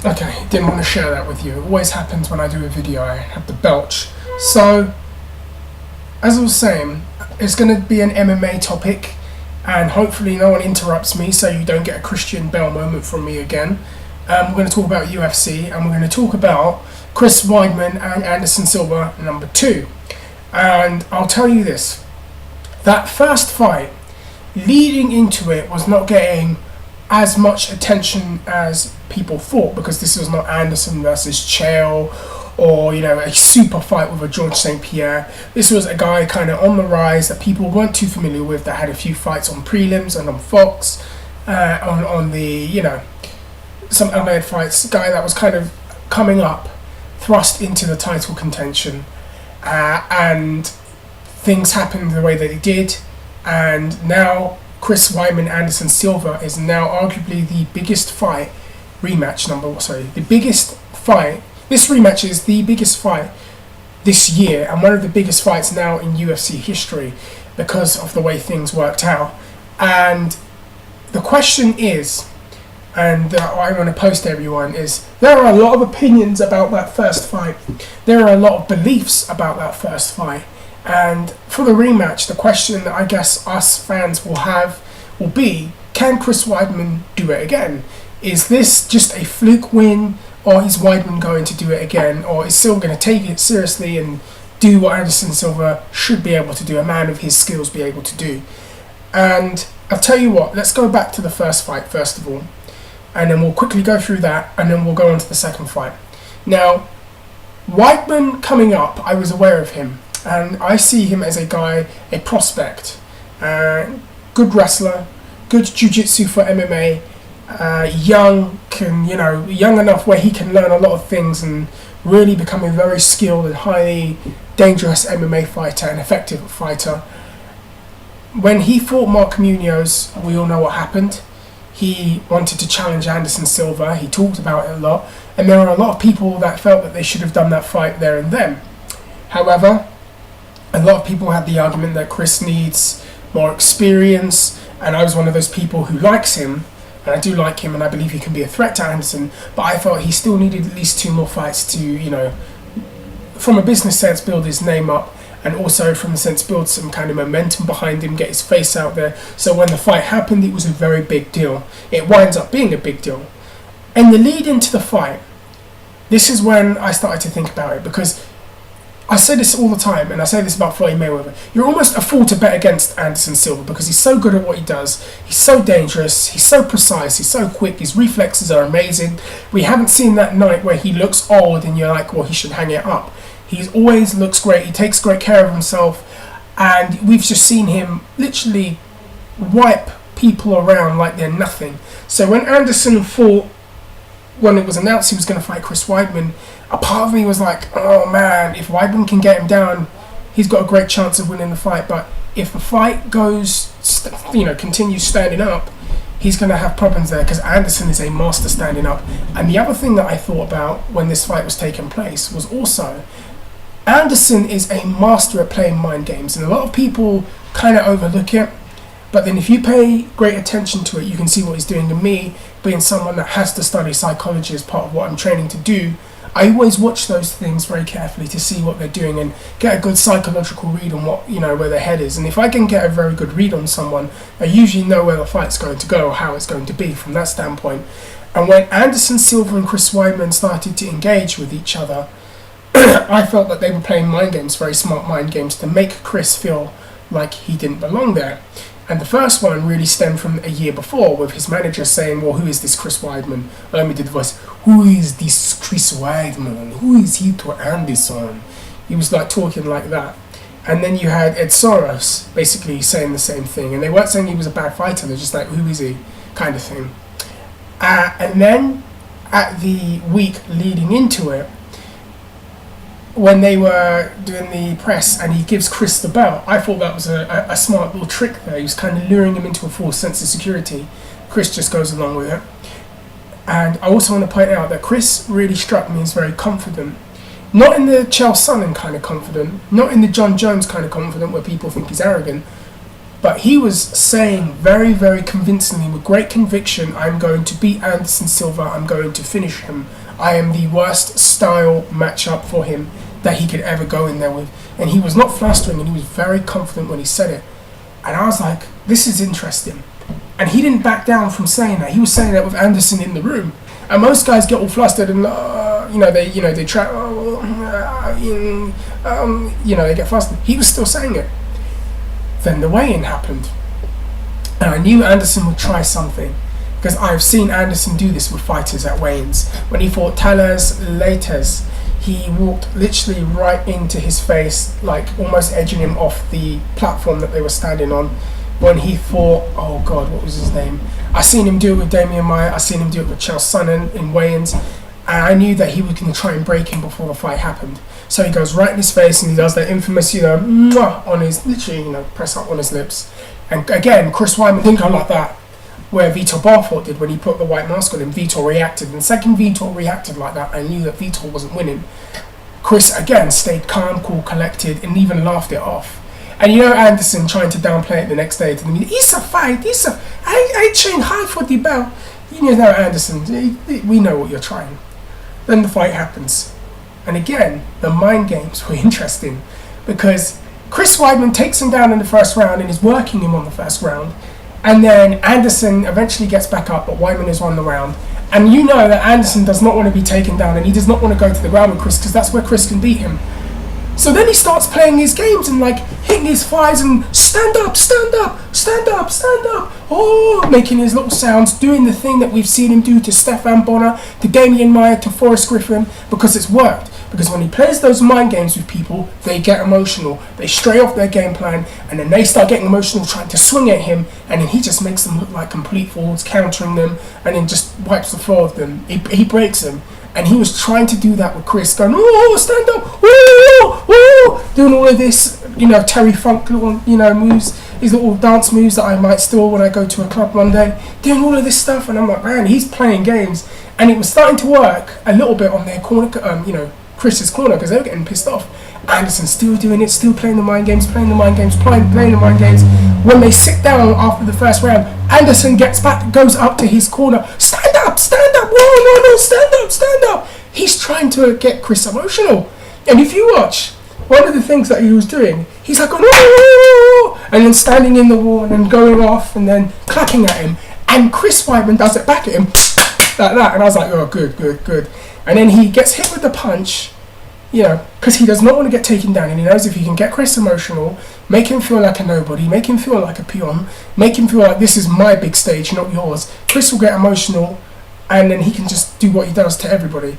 Okay, didn't want to share that with you. It always happens when I do a video, I have to belch. So, as I was saying, it's going to be an MMA topic, and hopefully no one interrupts me so you don't get a Christian Bale moment from me again. We're going to talk about UFC, and we're going to talk about Chris Weidman and Anderson Silva, number 2. And I'll tell you this, that first fight, leading into it, was not getting as much attention as people thought, because this was not Anderson versus Chael or, a super fight with a George St. Pierre. This was a guy kind of on the rise that people weren't too familiar with, that had a few fights on prelims and on Fox, on the, some unaired fights, guy that was kind of coming up, thrust into the title contention, and things happened the way that it did, and now Chris Weidman Anderson Silva is now arguably the biggest fight the biggest fight. This rematch is the biggest fight this year, and one of the biggest fights now in UFC history because of the way things worked out. And the question is, and I want to post to everyone, is there are a lot of opinions about that first fight. There are a lot of beliefs about that first fight. And for the rematch, the question that I guess us fans will be, can Chris Weidman do it again? Is this just a fluke win, or is Weidman going to do it again, or is Silva going to take it seriously and do what Anderson Silva should be able to do, a man of his skills be able to do? And I'll tell you what, let's go back to the first fight first of all, and then we'll quickly go through that, and then we'll go on to the second fight. Now, Weidman coming up, I was aware of him, and I see him as a guy, a prospect, good wrestler, good jiu-jitsu for MMA, young enough where he can learn a lot of things and really become a very skilled and highly dangerous MMA fighter, an effective fighter. When he fought Mark Munoz, we all know what happened. He wanted to challenge Anderson Silva. He talked about it a lot, and there were a lot of people that felt that they should have done that fight there and then. However, a lot of people had the argument that Chris needs more experience, and I was one of those people who likes him, and I do like him, and I believe he can be a threat to Anderson, but I felt he still needed at least 2 more fights to, from a business sense, build his name up, and also from the sense build some kind of momentum behind him, get his face out there, so when the fight happened, it was a very big deal. It winds up being a big deal. And the lead into the fight, this is when I started to think about it, because I say this all the time, and I say this about Floyd Mayweather. You're almost a fool to bet against Anderson Silva because he's so good at what he does. He's so dangerous. He's so precise. He's so quick. His reflexes are amazing. We haven't seen that night where he looks old and you're like, well, he should hang it up. He always looks great. He takes great care of himself. And we've just seen him literally wipe people around like they're nothing. So when Anderson fought, when it was announced he was going to fight Chris Weidman, a part of me was like, oh man, if Weidman can get him down, he's got a great chance of winning the fight. But if the fight continues standing up, he's going to have problems there, because Anderson is a master standing up. And the other thing that I thought about when this fight was taking place was also, Anderson is a master at playing mind games, and a lot of people kind of overlook it. But then if you pay great attention to it, you can see what he's doing. And me, being someone that has to study psychology as part of what I'm training to do, I always watch those things very carefully to see what they're doing and get a good psychological read on what, where their head is. And if I can get a very good read on someone, I usually know where the fight's going to go or how it's going to be from that standpoint. And when Anderson Silva and Chris Weidman started to engage with each other, I felt that they were playing mind games, very smart mind games, to make Chris feel like he didn't belong there. And the first one really stemmed from a year before, with his manager saying, well, who is this Chris Weidman? Well, let me do the voice. Who is this Chris Weidman? Who is he to Anderson? He was like talking like that. And then you had Ed Soros basically saying the same thing. And they weren't saying he was a bad fighter. They're just like, who is he? Kind of thing. And then at the week leading into it, when they were doing the press and he gives Chris the belt, I thought that was a smart little trick there. He was kind of luring him into a false sense of security. Chris just goes along with it. And I also want to point out that Chris really struck me as very confident. Not in the Chael Sonnen kind of confident, not in the John Jones kind of confident where people think he's arrogant, But he was saying very, very convincingly, with great conviction, I'm going to beat Anderson Silva, I'm going to finish him. I am the worst style matchup for him that he could ever go in there with. And he was not flustering, and he was very confident when he said it. And I was like, this is interesting. And he didn't back down from saying that. He was saying that with Anderson in the room. And most guys get all flustered and they try, they get flustered. He was still saying it. Then the weigh-in happened, and I knew Anderson would try something, because I've seen Anderson do this with fighters at weigh-ins. When he fought Talas Leites, he walked literally right into his face, like almost edging him off the platform that they were standing on. When he fought, oh God, what was his name? I seen him do it with Damian Maia, I seen him do it with Chael Sonnen in weigh-ins, and I knew that he was going to try and break him before the fight happened. So he goes right in his face and he does that infamous, mwah, on his, literally, press up on his lips. And again, Chris Weidman didn't go like that, where Vitor Belfort did when he put the white mask on him. Vitor reacted, and the second Vitor reacted like that, I knew that Vitor wasn't winning. Chris, again, stayed calm, cool, collected, and even laughed it off. And Anderson trying to downplay it the next day to the media. It's a fight, I trained hard for the belt. Anderson, we know what you're trying. Then the fight happens. And again, the mind games were interesting, because Chris Weidman takes him down in the first round and is working him on the first round. And then Anderson eventually gets back up, but Weidman is on the round. And you know that Anderson does not want to be taken down, and he does not want to go to the ground with Chris, because that's where Chris can beat him. So then he starts playing his games and hitting his thighs and stand up, stand up, stand up, stand up. Oh, making his little sounds, doing the thing that we've seen him do to Stefan Bonner, to Damian Maia, to Forrest Griffin, because it's worked. Because when he plays those mind games with people, they get emotional. They stray off their game plan, and then they start getting emotional trying to swing at him, and then he just makes them look like complete fools, countering them, and then just wipes the floor with them. He breaks them. And he was trying to do that with Chris, going, oh, stand up, doing all of this, Terry Funk little, moves, these little dance moves that I might steal when I go to a club one day, doing all of this stuff. And I'm like, man, he's playing games. And it was starting to work a little bit on their corner, Chris's corner, because they were getting pissed off. Anderson still doing it, still playing the mind games, playing the mind games. When they sit down after the first round, Anderson gets back, goes up to his corner, stand up, whoa, no, stand up. He's trying to get Chris emotional. And if you watch, one of the things that he was doing, he's like, whoa, and then standing in the wall and then going off and then clacking at him. And Chris Weidman does it back at him, like that. And I was like, oh, good. And then he gets hit with the punch, because he does not want to get taken down, and he knows if he can get Chris emotional, make him feel like a nobody, make him feel like a peon, make him feel like this is my big stage, not yours, Chris will get emotional, and then he can just do what he does to everybody.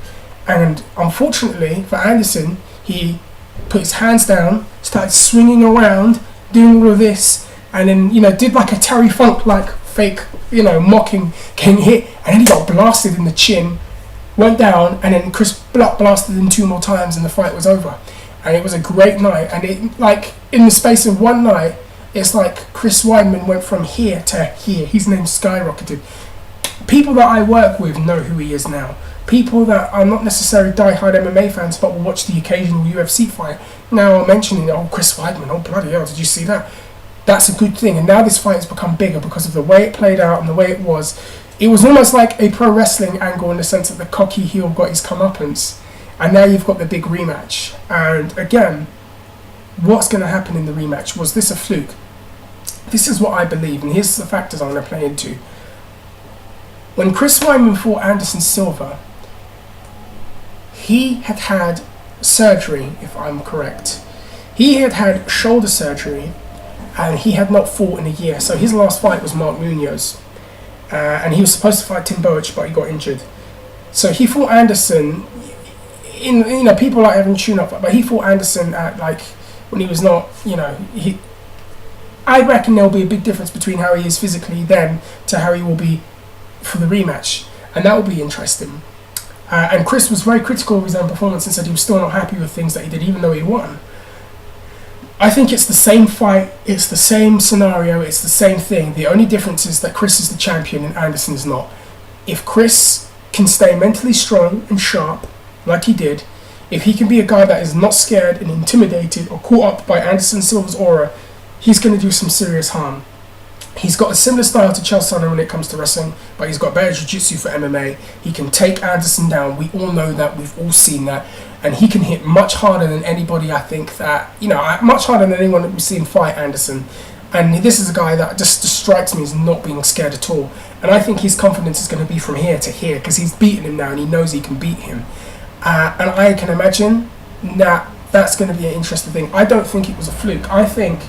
And unfortunately for Anderson, he put his hands down, started swinging around, doing all of this, and then, did like a Terry Funk, like fake, mocking, getting hit, and then he got blasted in the chin, went down, and then Chris blasted him 2 more times, and the fight was over. And it was a great night. And it, in the space of one night, it's like Chris Weidman went from here to here. His name skyrocketed. People that I work with know who he is now. People that are not necessarily die-hard MMA fans, but will watch the occasional UFC fight, now are mentioning, oh, Chris Weidman, oh, bloody hell, did you see that? That's a good thing. And now this fight has become bigger because of the way it played out and the way it was. It was almost like a pro wrestling angle in the sense that the cocky heel got his comeuppance, and now you've got the big rematch. And again, what's going to happen in the rematch? Was this a fluke? This is what I believe, and here's the factors I'm going to play into. When Chris Weidman fought Anderson Silva, he had had surgery, if I'm correct. He had had shoulder surgery, and he had not fought in a year. So his last fight was Mark Munoz. And he was supposed to fight Tim Boetsch, but he got injured. So he fought Anderson. People like having tune-up, but he fought Anderson at when he was not. I reckon there'll be a big difference between how he is physically then to how he will be for the rematch, and that will be interesting. And Chris was very critical of his own performance and said he was still not happy with things that he did, even though he won. I think it's the same fight, it's the same scenario, it's the same thing. The only difference is that Chris is the champion and Anderson is not. If Chris can stay mentally strong and sharp, like he did, if he can be a guy that is not scared and intimidated or caught up by Anderson Silva's aura, he's going to do some serious harm. He's got a similar style to Chael Sonnen when it comes to wrestling, but he's got better jiu-jitsu for MMA. He can take Anderson down. We all know that. We've all seen that. And he can hit much harder than anybody, I think, that, much harder than anyone that we've seen fight Anderson. And this is a guy that just strikes me as not being scared at all. And I think his confidence is going to be from here to here, because he's beaten him now and he knows he can beat him. And I can imagine that that's going to be an interesting thing. I don't think it was a fluke. I think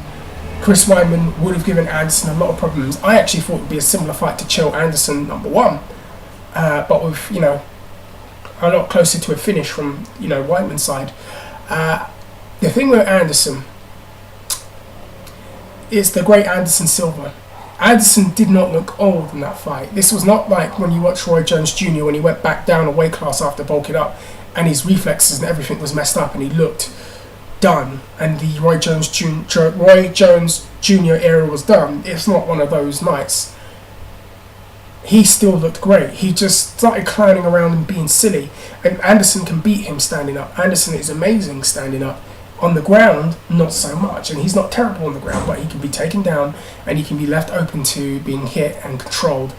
Chris Weidman would have given Anderson a lot of problems. I actually thought it would be a similar fight to Chael Anderson #1, but with a lot closer to a finish from Weidman's side. The thing with Anderson is the great Anderson Silva. Anderson did not look old in that fight. This was not like when you watch Roy Jones Jr. when he went back down a weight class after bulking up, and his reflexes and everything was messed up, and he looked done, and the Roy Jones Jr. era was done. It's not one of those nights. He still looked great. He just started clowning around and being silly, and Anderson can beat him standing up. Anderson is amazing standing up. On the ground, not so much, and he's not terrible on the ground, but he can be taken down and he can be left open to being hit and controlled,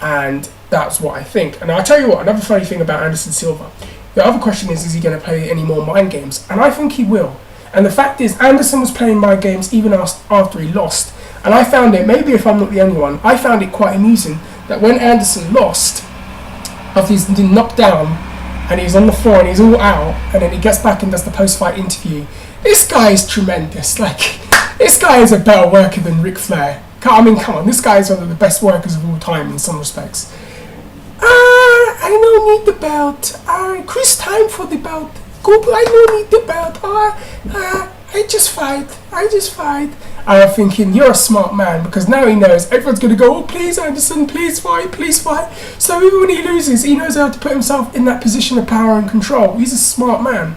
and that's what I think. And I'll tell you what, another funny thing about Anderson Silva, the other question is he going to play any more mind games? And I think he will. And the fact is, Anderson was playing mind games even after he lost. And I found it, maybe if I'm not the only one, I found it quite amusing that when Anderson lost, after he's been knocked down, and he's on the floor and he's all out, and then he gets back and does the post-fight interview, this guy is tremendous. Like, this guy is a better worker than Ric Flair. I mean, come on, this guy is one of the best workers of all time in some respects. I don't need the belt. Chris, time for the belt. I don't need the belt. I just fight. I'm thinking, you're a smart man, because now he knows everyone's going to go, oh, please, Anderson, please fight. So even when he loses, he knows how to put himself in that position of power and control. He's a smart man.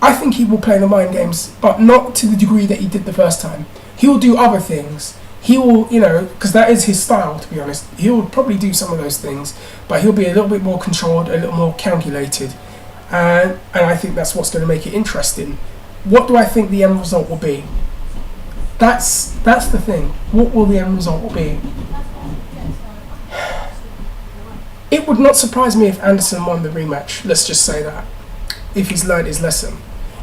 I think he will play the mind games, but not to the degree that he did the first time. He will do other things. He will, because that is his style, to be honest. He'll probably do some of those things, but he'll be a little bit more controlled, a little more calculated. And I think that's what's going to make it interesting. What do I think the end result will be? That's the thing. What will the end result be? It would not surprise me if Anderson won the rematch. Let's just say that. If he's learned his lesson.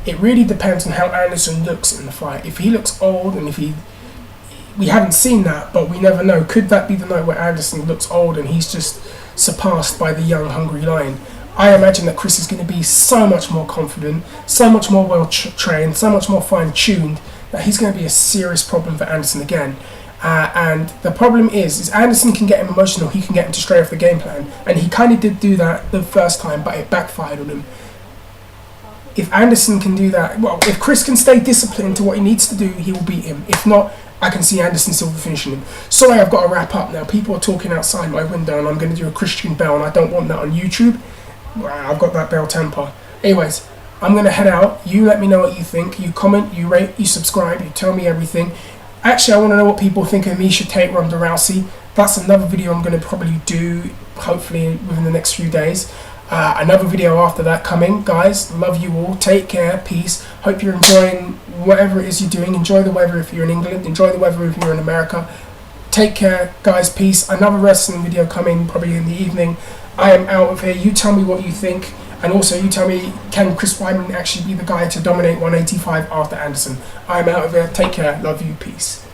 It really depends on how Anderson looks in the fight. If he looks old, and we haven't seen that, but we never know. Could that be the night where Anderson looks old and he's just surpassed by the young, hungry lion? I imagine that Chris is going to be so much more confident, so much more well-trained, so much more fine-tuned, that he's going to be a serious problem for Anderson again. And the problem is Anderson can get him emotional, he can get him to stray off the game plan, and he kind of did do that the first time, but it backfired on him. If Anderson can do that, well, if Chris can stay disciplined to what he needs to do, he will beat him. If not, I can see Anderson Silva finishing him. Sorry, I've got to wrap up now. People are talking outside my window, and I'm going to do a Christian Bell, and I don't want that on YouTube. I've got that Bell temper. Anyways, I'm going to head out. You let me know what you think. You comment, you rate, you subscribe, you tell me everything. Actually, I want to know what people think of Miesha Tate, Ronda Rousey. That's another video I'm going to probably do, hopefully, within the next few days. Another video after that coming. Guys, love you all. Take care. Peace. Hope you're enjoying whatever it is you're doing. Enjoy the weather if you're in England. Enjoy the weather if you're in America. Take care, guys. Peace. Another wrestling video coming probably in the evening. I am out of here. You tell me what you think. And also, you tell me, can Chris Weidman actually be the guy to dominate 185 after Anderson? I am out of here. Take care. Love you. Peace.